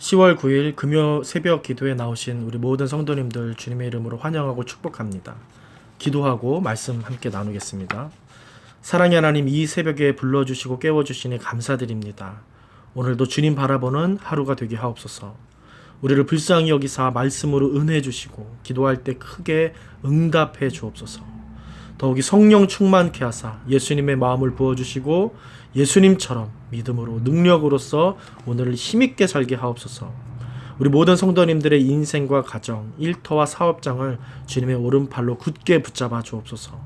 10월 9일 금요 새벽 기도에 나오신 우리 모든 성도님들 주님의 이름으로 환영하고 축복합니다. 기도하고 말씀 함께 나누겠습니다. 사랑의 하나님, 이 새벽에 불러주시고 깨워주시니 감사드립니다. 오늘도 주님 바라보는 하루가 되게 하옵소서. 우리를 불쌍히 여기사 말씀으로 은혜 주시고 기도할 때 크게 응답해 주옵소서. 더욱이 성령 충만케 하사 예수님의 마음을 부어주시고 예수님처럼 믿음으로 능력으로서 오늘을 힘있게 살게 하옵소서. 우리 모든 성도님들의 인생과 가정, 일터와 사업장을 주님의 오른팔로 굳게 붙잡아 주옵소서.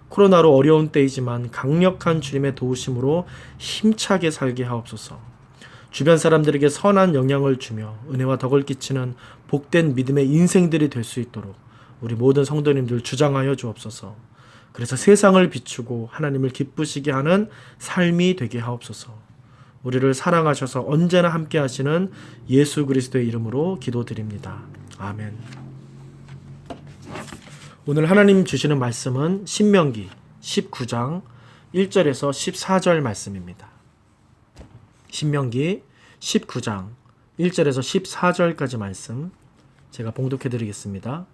코로나로 어려운 때이지만 강력한 주님의 도우심으로 힘차게 살게 하옵소서. 주변 사람들에게 선한 영향을 주며 은혜와 덕을 끼치는 복된 믿음의 인생들이 될 수 있도록 우리 모든 성도님들 주장하여 주옵소서. 그래서 세상을 비추고 하나님을 기쁘시게 하는 삶이 되게 하옵소서. 우리를 사랑하셔서 언제나 함께 하시는 예수 그리스도의 이름으로 기도드립니다. 아멘. 오늘 하나님 주시는 말씀은 신명기 19장 1절에서 14절 말씀입니다. 신명기 19장 1절에서 14절까지 말씀 제가 봉독해 드리겠습니다.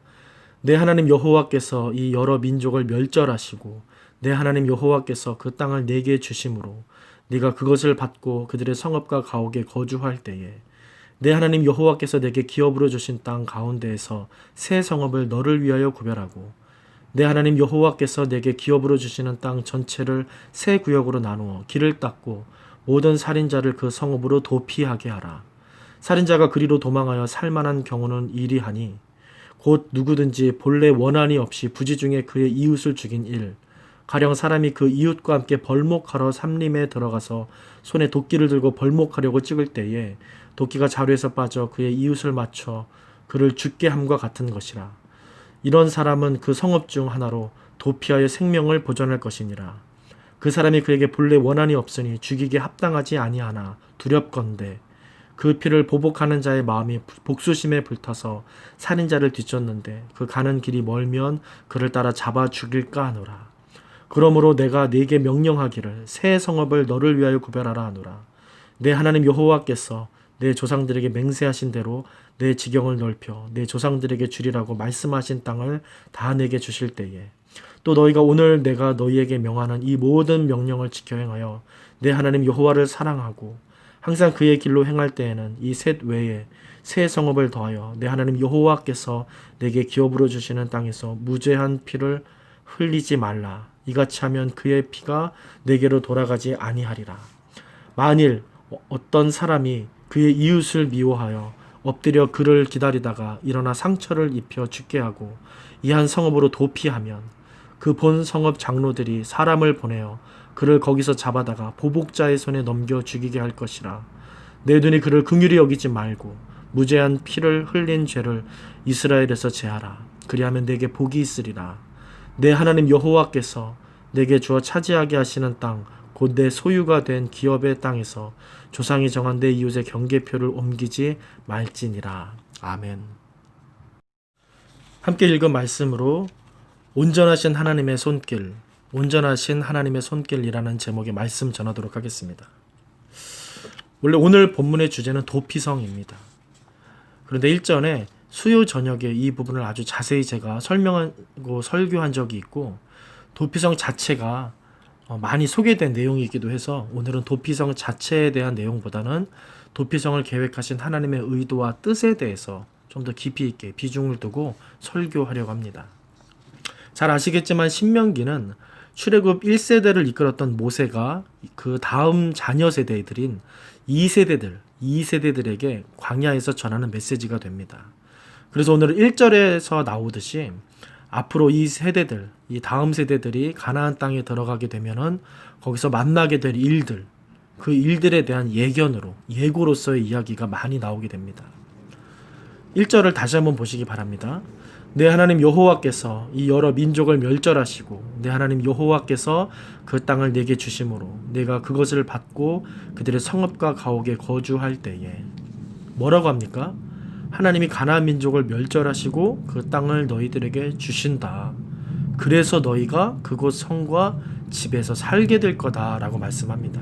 내 하나님 여호와께서 이 여러 민족을 멸절하시고 내 하나님 여호와께서 그 땅을 내게 주심으로 네가 그것을 받고 그들의 성읍과 가옥에 거주할 때에 내 하나님 여호와께서 내게 기업으로 주신 땅 가운데에서 새 성읍을 너를 위하여 구별하고 내 하나님 여호와께서 내게 기업으로 주시는 땅 전체를 새 구역으로 나누어 길을 닦고 모든 살인자를 그 성읍으로 도피하게 하라. 살인자가 그리로 도망하여 살만한 경우는 이리하니 곧 누구든지 본래 원한이 없이 부지 중에 그의 이웃을 죽인 일, 가령 사람이 그 이웃과 함께 벌목하러 삼림에 들어가서 손에 도끼를 들고 벌목하려고 찍을 때에 도끼가 자루에서 빠져 그의 이웃을 맞춰 그를 죽게 함과 같은 것이라. 이런 사람은 그 성읍 중 하나로 도피하여 생명을 보존할 것이니라. 그 사람이 그에게 본래 원한이 없으니 죽이기에 합당하지 아니하나 두렵건대 그 피를 보복하는 자의 마음이 복수심에 불타서 살인자를 뒤쫓는데 그 가는 길이 멀면 그를 따라 잡아 죽일까 하노라. 그러므로 내가 네게 명령하기를 새 성읍을 너를 위하여 구별하라 하노라. 내 하나님 여호와께서 내 조상들에게 맹세하신 대로 내 지경을 넓혀 내 조상들에게 주리라고 말씀하신 땅을 다 내게 주실 때에 또 너희가 오늘 내가 너희에게 명하는 이 모든 명령을 지켜 행하여 내 하나님 여호와를 사랑하고 항상 그의 길로 행할 때에는 이 셋 외에 새 성읍을 더하여 내 하나님 여호와께서 내게 기업으로 주시는 땅에서 무죄한 피를 흘리지 말라. 이같이 하면 그의 피가 내게로 돌아가지 아니하리라. 만일 어떤 사람이 그의 이웃을 미워하여 엎드려 그를 기다리다가 일어나 상처를 입혀 죽게 하고 이 한 성읍으로 도피하면 그 본 성읍 장로들이 사람을 보내어 그를 거기서 잡아다가 보복자의 손에 넘겨 죽이게 할 것이라. 내 눈이 그를 긍휼히 여기지 말고 무죄한 피를 흘린 죄를 이스라엘에서 제하라. 그리하면 내게 복이 있으리라. 내 하나님 여호와께서 내게 주어 차지하게 하시는 땅 곧 내 소유가 된 기업의 땅에서 조상이 정한 내 이웃의 경계표를 옮기지 말지니라. 아멘. 함께 읽은 말씀으로 온전하신 하나님의 손길, 온전하신 하나님의 손길이라는 제목의 말씀 전하도록 하겠습니다. 원래 오늘 본문의 주제는 도피성입니다. 그런데 일전에 수요 저녁에 이 부분을 아주 자세히 제가 설명하고 설교한 적이 있고 도피성 자체가 많이 소개된 내용이기도 해서 오늘은 도피성 자체에 대한 내용보다는 도피성을 계획하신 하나님의 의도와 뜻에 대해서 좀 더 깊이 있게 비중을 두고 설교하려고 합니다. 잘 아시겠지만 신명기는 출애굽 1세대를 이끌었던 모세가 그 다음 자녀 세대들인 2세대들에게 광야에서 전하는 메시지가 됩니다. 그래서 오늘 1절에서 나오듯이 앞으로 이 세대들, 이 다음 세대들이 가나안 땅에 들어가게 되면은 거기서 만나게 될 일들, 그 일들에 대한 예고로서의 이야기가 많이 나오게 됩니다. 1절을 다시 한번 보시기 바랍니다. 내 하나님 여호와께서 이 여러 민족을 멸절하시고 내 하나님 여호와께서 그 땅을 내게 주심으로 내가 그것을 받고 그들의 성읍과 가옥에 거주할 때에 뭐라고 합니까? 하나님이 가나안 민족을 멸절하시고 그 땅을 너희들에게 주신다. 그래서 너희가 그곳 성과 집에서 살게 될 거다라고 말씀합니다.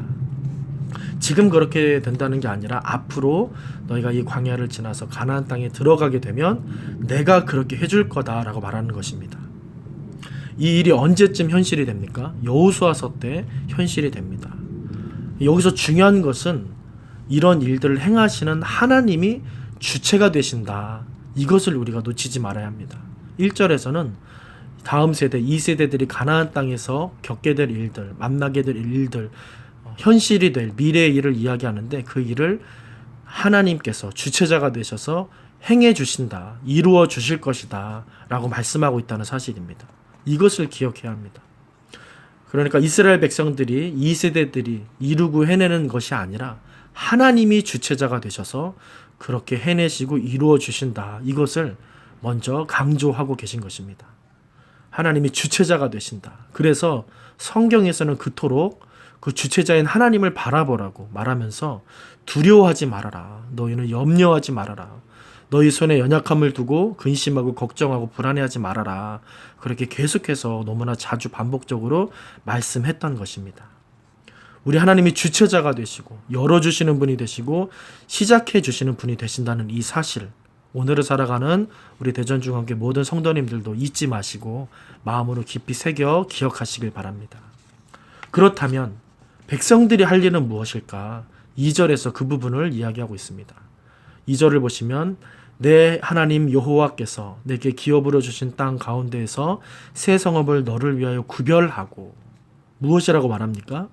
지금 그렇게 된다는 게 아니라 앞으로 너희가 이 광야를 지나서 가나안 땅에 들어가게 되면 내가 그렇게 해줄 거다라고 말하는 것입니다. 이 일이 언제쯤 현실이 됩니까? 여호수아서 때 현실이 됩니다. 여기서 중요한 것은 이런 일들을 행하시는 하나님이 주체가 되신다. 이것을 우리가 놓치지 말아야 합니다. 1절에서는 다음 세대, 2세대들이 가나안 땅에서 겪게 될 일들, 만나게 될 일들, 현실이 될 미래의 일을 이야기하는데 그 일을 하나님께서 주체자가 되셔서 행해 주신다, 이루어 주실 것이다 라고 말씀하고 있다는 사실입니다. 이것을 기억해야 합니다. 그러니까 이스라엘 백성들이 2세대들이 이루고 해내는 것이 아니라 하나님이 주체자가 되셔서 그렇게 해내시고 이루어 주신다. 이것을 먼저 강조하고 계신 것입니다. 하나님이 주체자가 되신다. 그래서 성경에서는 그토록 그 주체자인 하나님을 바라보라고 말하면서 두려워하지 말아라. 너희는 염려하지 말아라. 너희 손에 연약함을 두고 근심하고 걱정하고 불안해하지 말아라. 그렇게 계속해서 너무나 자주 반복적으로 말씀했던 것입니다. 우리 하나님이 주체자가 되시고 열어주시는 분이 되시고 시작해 주시는 분이 되신다는 이 사실, 오늘을 살아가는 우리 대전중앙교회 모든 성도님들도 잊지 마시고 마음으로 깊이 새겨 기억하시길 바랍니다. 그렇다면 백성들이 할 일은 무엇일까? 2절에서 그 부분을 이야기하고 있습니다. 2절을 보시면 내 하나님 여호와께서 내게 기업으로 주신 땅 가운데에서 새 성읍을 너를 위하여 구별하고, 무엇이라고 말합니까?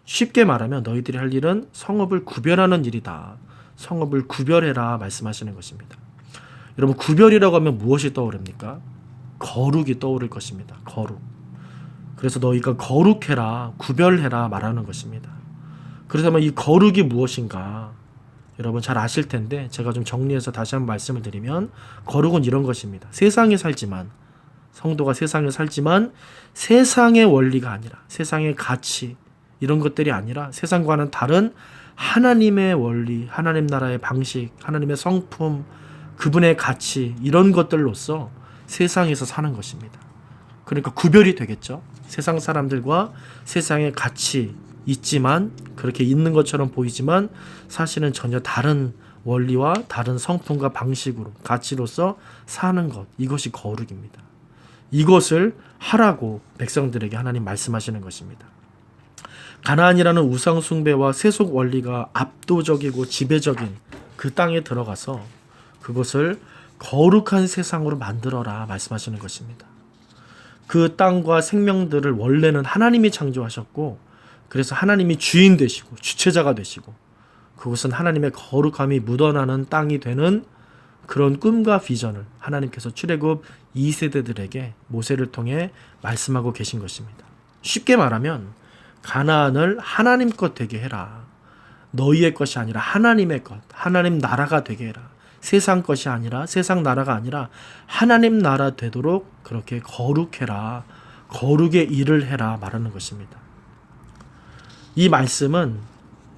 쉽게 말하면 너희들이 할 일은 성읍을 구별하는 일이다. 성읍을 구별해라 말씀하시는 것입니다. 여러분, 구별이라고 하면 무엇이 떠오릅니까? 거룩이 떠오를 것입니다. 거룩. 그래서 너희가 거룩해라, 구별해라 말하는 것입니다. 그렇다면 이 거룩이 무엇인가? 여러분 잘 아실 텐데 제가 좀 정리해서 다시 한번 말씀을 드리면, 거룩은 이런 것입니다. 세상에 살지만, 성도가 세상에 살지만 세상의 원리가 아니라, 세상의 가치, 이런 것들이 아니라 세상과는 다른 하나님의 원리, 하나님 나라의 방식, 하나님의 성품, 그분의 가치, 이런 것들로서 세상에서 사는 것입니다. 그러니까 구별이 되겠죠. 세상 사람들과 세상의 가치 있지만, 그렇게 있는 것처럼 보이지만 사실은 전혀 다른 원리와 다른 성품과 방식으로, 가치로서 사는 것, 이것이 거룩입니다. 이것을 하라고 백성들에게 하나님 말씀하시는 것입니다. 가나안이라는 우상 숭배와 세속 원리가 압도적이고 지배적인 그 땅에 들어가서 그것을 거룩한 세상으로 만들어라 말씀하시는 것입니다. 그 땅과 생명들을 원래는 하나님이 창조하셨고, 그래서 하나님이 주인 되시고 주체자가 되시고, 그것은 하나님의 거룩함이 묻어나는 땅이 되는 그런 꿈과 비전을 하나님께서 출애굽 2세대들에게 모세를 통해 말씀하고 계신 것입니다. 쉽게 말하면 가나안을 하나님 것 되게 해라. 너희의 것이 아니라 하나님의 것, 하나님 나라가 되게 해라. 세상 것이 아니라, 세상 나라가 아니라 하나님 나라 되도록 그렇게 거룩해라. 거룩의 일을 해라 말하는 것입니다. 이 말씀은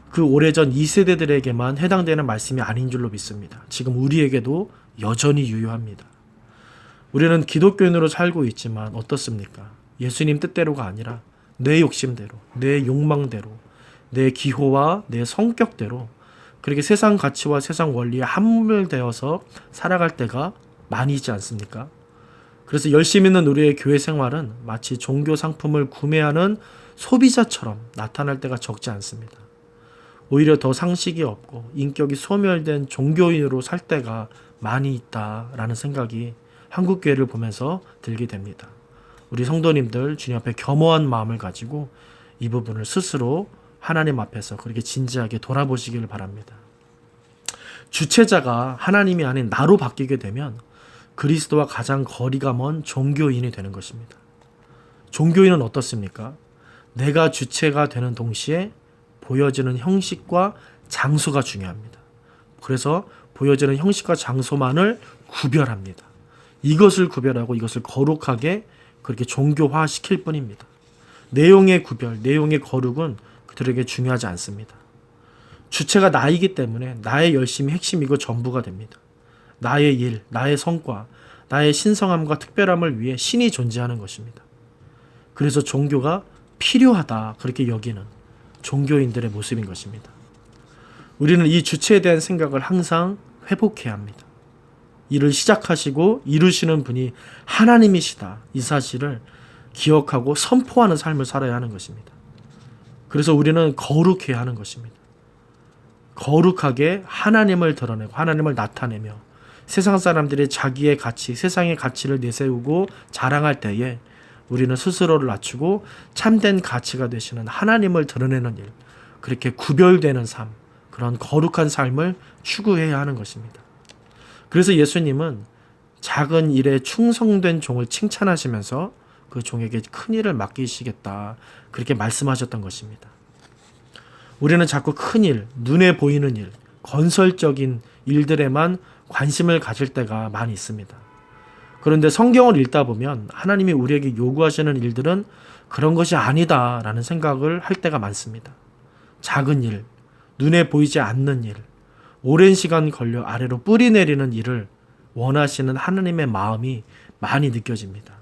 그 오래전 2세대들에게만 해당되는 말씀이 아닌 줄로 믿습니다. 지금 우리에게도 여전히 유효합니다. 우리는 기독교인으로 살고 있지만 어떻습니까? 예수님 뜻대로가 아니라 내 욕심대로, 내 욕망대로, 내 기호와 내 성격대로 그렇게 세상 가치와 세상 원리에 함몰되어서 살아갈 때가 많이 있지 않습니까? 그래서 열심히 있는 우리의 교회 생활은 마치 종교 상품을 구매하는 소비자처럼 나타날 때가 적지 않습니다. 오히려 더 상식이 없고 인격이 소멸된 종교인으로 살 때가 많이 있다라는 생각이 한국교회를 보면서 들게 됩니다. 우리 성도님들 주님 앞에 겸허한 마음을 가지고 이 부분을 스스로 하나님 앞에서 그렇게 진지하게 돌아보시기를 바랍니다. 주체자가 하나님이 아닌 나로 바뀌게 되면 그리스도와 가장 거리가 먼 종교인이 되는 것입니다. 종교인은 어떻습니까? 내가 주체가 되는 동시에 보여지는 형식과 장소가 중요합니다. 그래서 보여지는 형식과 장소만을 구별합니다. 이것을 구별하고 이것을 거룩하게 그렇게 종교화 시킬 뿐입니다. 내용의 구별, 내용의 거룩은 그들에게 중요하지 않습니다. 주체가 나이기 때문에 나의 열심이 핵심이고 전부가 됩니다. 나의 일, 나의 성과, 나의 신성함과 특별함을 위해 신이 존재하는 것입니다. 그래서 종교가 필요하다 그렇게 여기는 종교인들의 모습인 것입니다. 우리는 이 주체에 대한 생각을 항상 회복해야 합니다. 일을 시작하시고 이루시는 분이 하나님이시다. 이 사실을 기억하고 선포하는 삶을 살아야 하는 것입니다. 그래서 우리는 거룩해야 하는 것입니다. 거룩하게 하나님을 드러내고 하나님을 나타내며 세상 사람들이 자기의 가치, 세상의 가치를 내세우고 자랑할 때에 우리는 스스로를 낮추고 참된 가치가 되시는 하나님을 드러내는 일, 그렇게 구별되는 삶, 그런 거룩한 삶을 추구해야 하는 것입니다. 그래서 예수님은 작은 일에 충성된 종을 칭찬하시면서 그 종에게 큰 일을 맡기시겠다, 그렇게 말씀하셨던 것입니다. 우리는 자꾸 큰 일, 눈에 보이는 일, 건설적인 일들에만 관심을 가질 때가 많이 있습니다. 그런데 성경을 읽다 보면 하나님이 우리에게 요구하시는 일들은 그런 것이 아니다라는 생각을 할 때가 많습니다. 작은 일, 눈에 보이지 않는 일, 오랜 시간 걸려 아래로 뿌리 내리는 일을 원하시는 하나님의 마음이 많이 느껴집니다.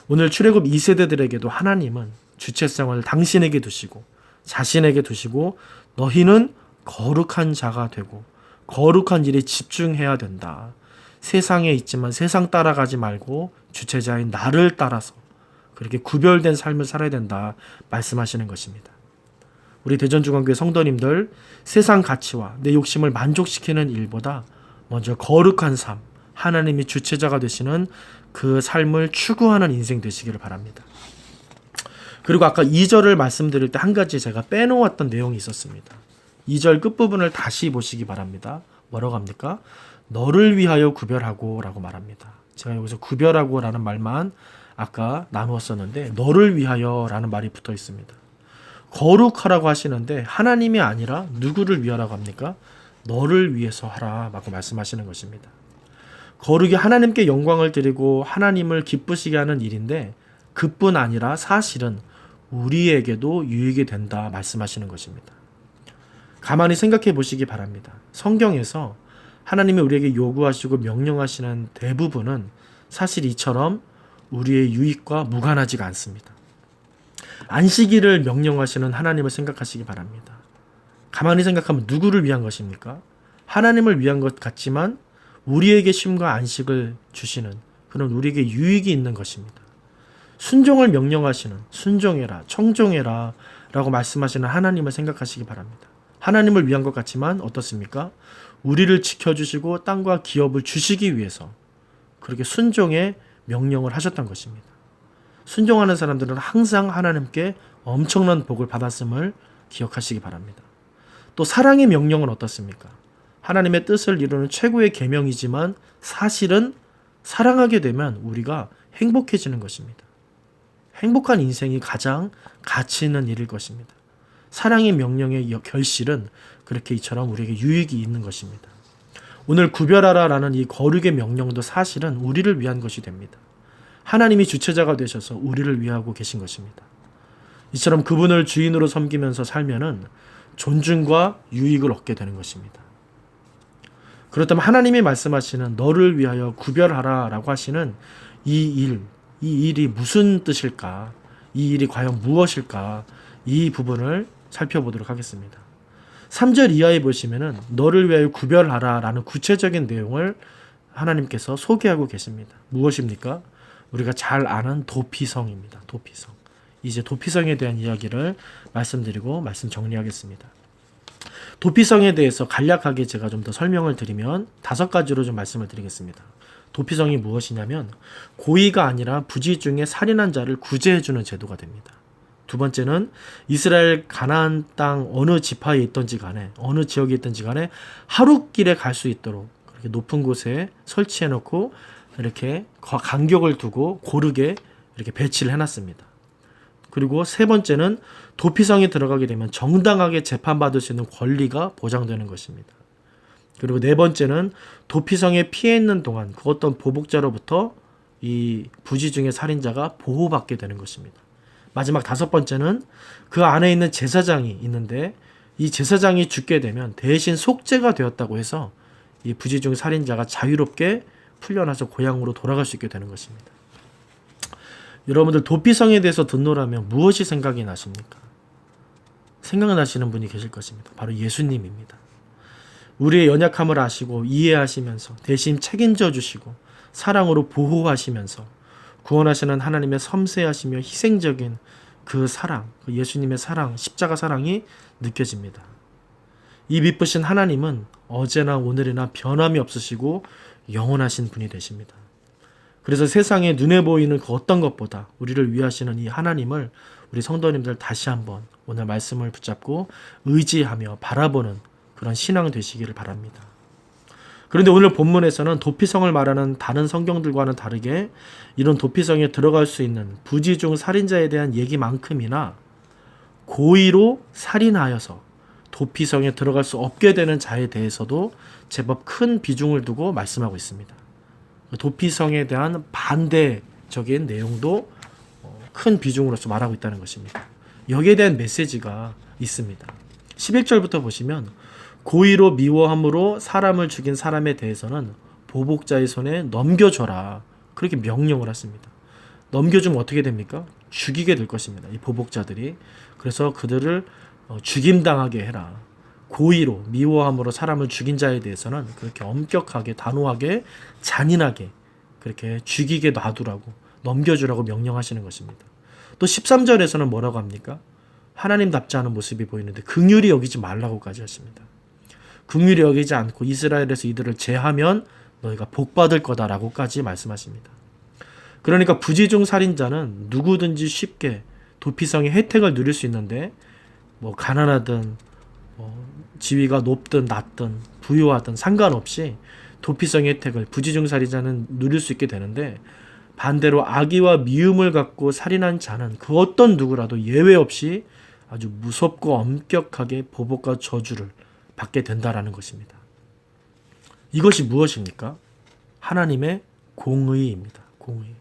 오늘 출애굽 2세대들에게도 하나님은 주체성을 당신에게 두시고 자신에게 두시고 너희는 거룩한 자가 되고 거룩한 일에 집중해야 된다. 세상에 있지만 세상 따라가지 말고 주체자인 나를 따라서 그렇게 구별된 삶을 살아야 된다 말씀하시는 것입니다. 우리 대전중앙교회 성도님들, 세상 가치와 내 욕심을 만족시키는 일보다 먼저 거룩한 삶, 하나님이 주체자가 되시는 그 삶을 추구하는 인생 되시기를 바랍니다. 그리고 아까 2절을 말씀드릴 때 한 가지 제가 빼놓았던 내용이 있었습니다. 2절 끝부분을 다시 보시기 바랍니다. 뭐라고 합니까? 너를 위하여 구별하고 라고 말합니다. 제가 여기서 구별하고 라는 말만 아까 나누었었는데 너를 위하여 라는 말이 붙어 있습니다. 거룩하라고 하시는데 하나님이 아니라 누구를 위하라고 합니까? 너를 위해서 하라 라고 말씀하시는 것입니다. 거룩이 하나님께 영광을 드리고 하나님을 기쁘시게 하는 일인데 그뿐 아니라 사실은 우리에게도 유익이 된다 말씀하시는 것입니다. 가만히 생각해 보시기 바랍니다. 성경에서 하나님이 우리에게 요구하시고 명령하시는 대부분은 사실 이처럼 우리의 유익과 무관하지가 않습니다. 안식일을 명령하시는 하나님을 생각하시기 바랍니다. 가만히 생각하면 누구를 위한 것입니까? 하나님을 위한 것 같지만 우리에게 쉼과 안식을 주시는 그런 우리에게 유익이 있는 것입니다. 순종을 명령하시는 순종해라, 청종해라 라고 말씀하시는 하나님을 생각하시기 바랍니다. 하나님을 위한 것 같지만 어떻습니까? 우리를 지켜주시고 땅과 기업을 주시기 위해서 그렇게 순종의 명령을 하셨던 것입니다. 순종하는 사람들은 항상 하나님께 엄청난 복을 받았음을 기억하시기 바랍니다. 또 사랑의 명령은 어떻습니까? 하나님의 뜻을 이루는 최고의 계명이지만 사실은 사랑하게 되면 우리가 행복해지는 것입니다. 행복한 인생이 가장 가치 있는 일일 것입니다. 사랑의 명령의 결실은 그렇게 이처럼 우리에게 유익이 있는 것입니다. 오늘 구별하라 라는 이 거룩의 명령도 사실은 우리를 위한 것이 됩니다. 하나님이 주체자가 되셔서 우리를 위하고 계신 것입니다. 이처럼 그분을 주인으로 섬기면서 살면은 존중과 유익을 얻게 되는 것입니다. 그렇다면 하나님이 말씀하시는 너를 위하여 구별하라 라고 하시는 이 일이 무슨 뜻일까? 이 일이 과연 무엇일까? 이 부분을 살펴보도록 하겠습니다. 3절 이하에 보시면은 너를 위하여 구별하라 라는 구체적인 내용을 하나님께서 소개하고 계십니다. 무엇입니까? 우리가 잘 아는 도피성입니다. 도피성. 이제 도피성에 대한 이야기를 말씀드리고 말씀 정리하겠습니다. 도피성에 대해서 간략하게 제가 좀 더 설명을 드리면 5가지로 좀 말씀을 드리겠습니다. 도피성이 무엇이냐면 고의가 아니라 부지 중에 살인한 자를 구제해주는 제도가 됩니다. 두 번째는 이스라엘 가나안 땅 어느 지파에 있든지 간에 어느 지역에 있든지 간에 하룻길에 갈 수 있도록 그렇게 높은 곳에 설치해 놓고 이렇게 간격을 두고 고르게 이렇게 배치를 해놨습니다. 그리고 세 번째는 도피성에 들어가게 되면 정당하게 재판받을 수 있는 권리가 보장되는 것입니다. 그리고 네 번째는 도피성에 피해 있는 동안 그 어떤 보복자로부터 이 부지 중의 살인자가 보호받게 되는 것입니다. 마지막 5번째는 그 안에 있는 제사장이 있는데 이 제사장이 죽게 되면 대신 속죄가 되었다고 해서 이 부지 중 살인자가 자유롭게 풀려나서 고향으로 돌아갈 수 있게 되는 것입니다. 여러분들 도피성에 대해서 듣노라면 무엇이 생각이 나십니까? 생각나시는 분이 계실 것입니다. 바로 예수님입니다. 우리의 연약함을 아시고 이해하시면서 대신 책임져 주시고 사랑으로 보호하시면서 구원하시는 하나님의 섬세하시며 희생적인 그 사랑, 그 예수님의 사랑, 십자가 사랑이 느껴집니다. 이 미쁘신 하나님은 어제나 오늘이나 변함이 없으시고 영원하신 분이 되십니다. 그래서 세상에 눈에 보이는 그 어떤 것보다 우리를 위하시는 이 하나님을 우리 성도님들 다시 한번 오늘 말씀을 붙잡고 의지하며 바라보는 그런 신앙 되시기를 바랍니다. 그런데 오늘 본문에서는 도피성을 말하는 다른 성경들과는 다르게 이런 도피성에 들어갈 수 있는 부지중 살인자에 대한 얘기만큼이나 고의로 살인하여서 도피성에 들어갈 수 없게 되는 자에 대해서도 제법 큰 비중을 두고 말씀하고 있습니다. 도피성에 대한 반대적인 내용도 큰 비중으로서 말하고 있다는 것입니다. 여기에 대한 메시지가 있습니다. 11절부터 보시면 고의로 미워함으로 사람을 죽인 사람에 대해서는 보복자의 손에 넘겨줘라. 그렇게 명령을 했습니다. 넘겨주면 어떻게 됩니까? 죽이게 될 것입니다. 이 보복자들이. 그래서 그들을 죽임당하게 해라. 고의로 미워함으로 사람을 죽인 자에 대해서는 그렇게 엄격하게 단호하게 잔인하게 그렇게 죽이게 놔두라고 넘겨주라고 명령하시는 것입니다. 또 13절에서는 뭐라고 합니까? 하나님답지 않은 모습이 보이는데 긍휼히 여기지 말라고까지 하십니다. 긍휼히 여기지 않고 이스라엘에서 이들을 제하면 너희가 복받을 거다라고까지 말씀하십니다. 그러니까 부지중 살인자는 누구든지 쉽게 도피성의 혜택을 누릴 수 있는데 뭐 가난하든 지위가 높든 낮든 부유하든 상관없이 도피성의 혜택을 부지중 살인자는 누릴 수 있게 되는데 반대로 악의와 미움을 갖고 살인한 자는 그 어떤 누구라도 예외 없이 아주 무섭고 엄격하게 보복과 저주를 받게 된다라는 것입니다. 이것이 무엇입니까? 하나님의 공의입니다. 공의.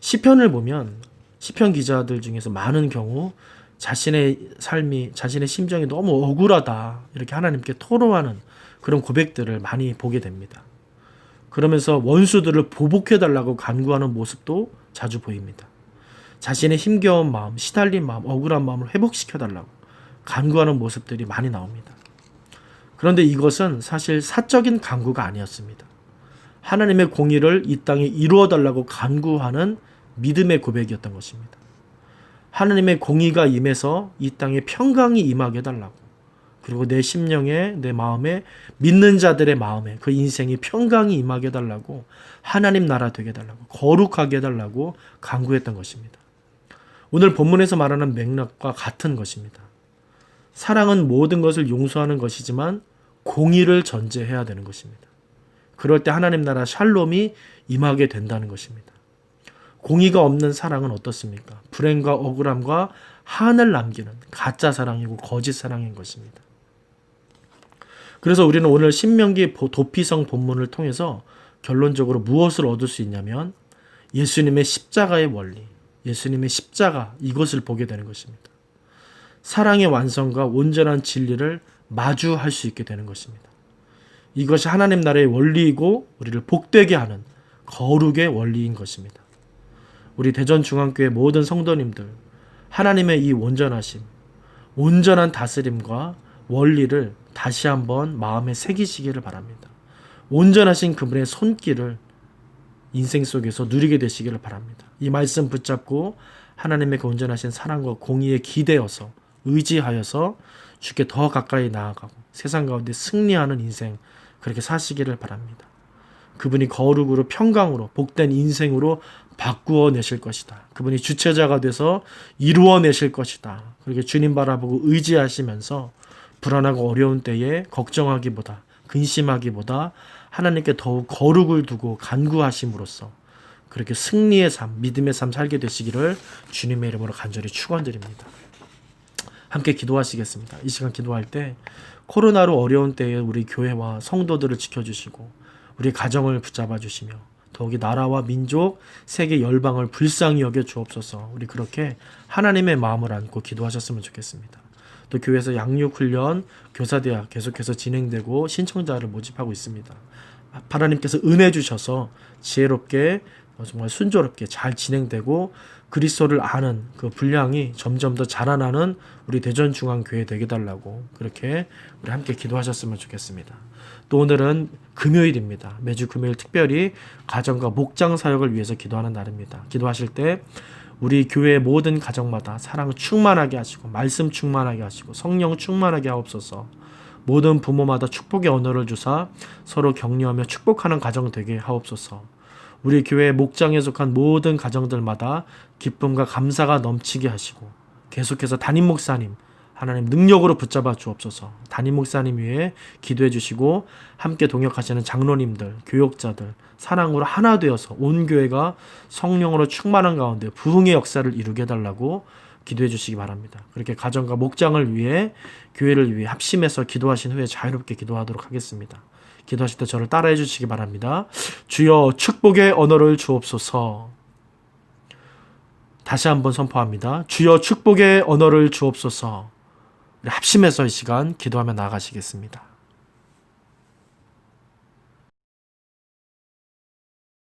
시편을 보면 시편 기자들 중에서 많은 경우 자신의 삶이 자신의 심정이 너무 억울하다 이렇게 하나님께 토로하는 그런 고백들을 많이 보게 됩니다. 그러면서 원수들을 보복해달라고 간구하는 모습도 자주 보입니다. 자신의 힘겨운 마음, 시달린 마음, 억울한 마음을 회복시켜달라고 간구하는 모습들이 많이 나옵니다. 그런데 이것은 사실 사적인 간구가 아니었습니다. 하나님의 공의를 이 땅에 이루어달라고 간구하는 믿음의 고백이었던 것입니다. 하나님의 공의가 임해서 이 땅에 평강이 임하게 해달라고, 그리고 내 심령에 내 마음에 믿는 자들의 마음에 그 인생이 평강이 임하게 해달라고, 하나님 나라 되게 해달라고, 거룩하게 해달라고 간구했던 것입니다. 오늘 본문에서 말하는 맥락과 같은 것입니다. 사랑은 모든 것을 용서하는 것이지만 공의를 전제해야 되는 것입니다. 그럴 때 하나님 나라 샬롬이 임하게 된다는 것입니다. 공의가 없는 사랑은 어떻습니까? 불행과 억울함과 한을 남기는 가짜 사랑이고 거짓 사랑인 것입니다. 그래서 우리는 오늘 신명기 도피성 본문을 통해서 결론적으로 무엇을 얻을 수 있냐면 예수님의 십자가의 원리, 예수님의 십자가, 이것을 보게 되는 것입니다. 사랑의 완성과 온전한 진리를 마주할 수 있게 되는 것입니다. 이것이 하나님 나라의 원리이고 우리를 복되게 하는 거룩의 원리인 것입니다. 우리 대전중앙교회 모든 성도님들, 하나님의 이 온전하심, 온전한 다스림과 원리를 다시 한번 마음에 새기시기를 바랍니다. 온전하신 그분의 손길을 인생 속에서 누리게 되시기를 바랍니다. 이 말씀 붙잡고 하나님의 그 온전하신 사랑과 공의에 기대어서 의지하여서 주께 더 가까이 나아가고 세상 가운데 승리하는 인생, 그렇게 사시기를 바랍니다. 그분이 거룩으로 평강으로 복된 인생으로 바꾸어 내실 것이다. 그분이 주체자가 돼서 이루어 내실 것이다. 그렇게 주님 바라보고 의지하시면서 불안하고 어려운 때에 걱정하기보다, 근심하기보다 하나님께 더욱 거룩을 두고 간구하심으로써 그렇게 승리의 삶, 믿음의 삶 살게 되시기를 주님의 이름으로 간절히 축원드립니다. 함께 기도하시겠습니다. 이 시간 기도할 때 코로나로 어려운 때에 우리 교회와 성도들을 지켜주시고 우리 가정을 붙잡아 주시며 더욱이 나라와 민족, 세계 열방을 불쌍히 여겨 주옵소서. 우리 그렇게 하나님의 마음을 안고 기도하셨으면 좋겠습니다. 또 교회에서 양육훈련, 교사대학 계속해서 진행되고 신청자를 모집하고 있습니다. 하나님께서 은혜 주셔서 지혜롭게 정말 순조롭게 잘 진행되고 그리스도를 아는 그 분량이 점점 더 자라나는 우리 대전중앙교회 되게 달라고 그렇게 우리 함께 기도하셨으면 좋겠습니다. 또 오늘은 금요일입니다. 매주 금요일 특별히 가정과 목장 사역을 위해서 기도하는 날입니다. 기도하실 때 우리 교회의 모든 가정마다 사랑 충만하게 하시고 말씀 충만하게 하시고 성령 충만하게 하옵소서. 모든 부모마다 축복의 언어를 주사 서로 격려하며 축복하는 가정 되게 하옵소서. 우리 교회 목장에 속한 모든 가정들마다 기쁨과 감사가 넘치게 하시고 계속해서 담임 목사님 하나님 능력으로 붙잡아 주옵소서. 담임 목사님 위해 기도해 주시고 함께 동역하시는 장로님들, 교역자들 사랑으로 하나 되어서 온 교회가 성령으로 충만한 가운데 부흥의 역사를 이루게 해달라고 기도해 주시기 바랍니다. 그렇게 가정과 목장을 위해 교회를 위해 합심해서 기도하신 후에 자유롭게 기도하도록 하겠습니다. 기도하실 때 저를 따라해 주시기 바랍니다. 주여 축복의 언어를 주옵소서. 다시 한번 선포합니다. 주여 축복의 언어를 주옵소서. 합심해서 이 시간 기도하며 나아가시겠습니다.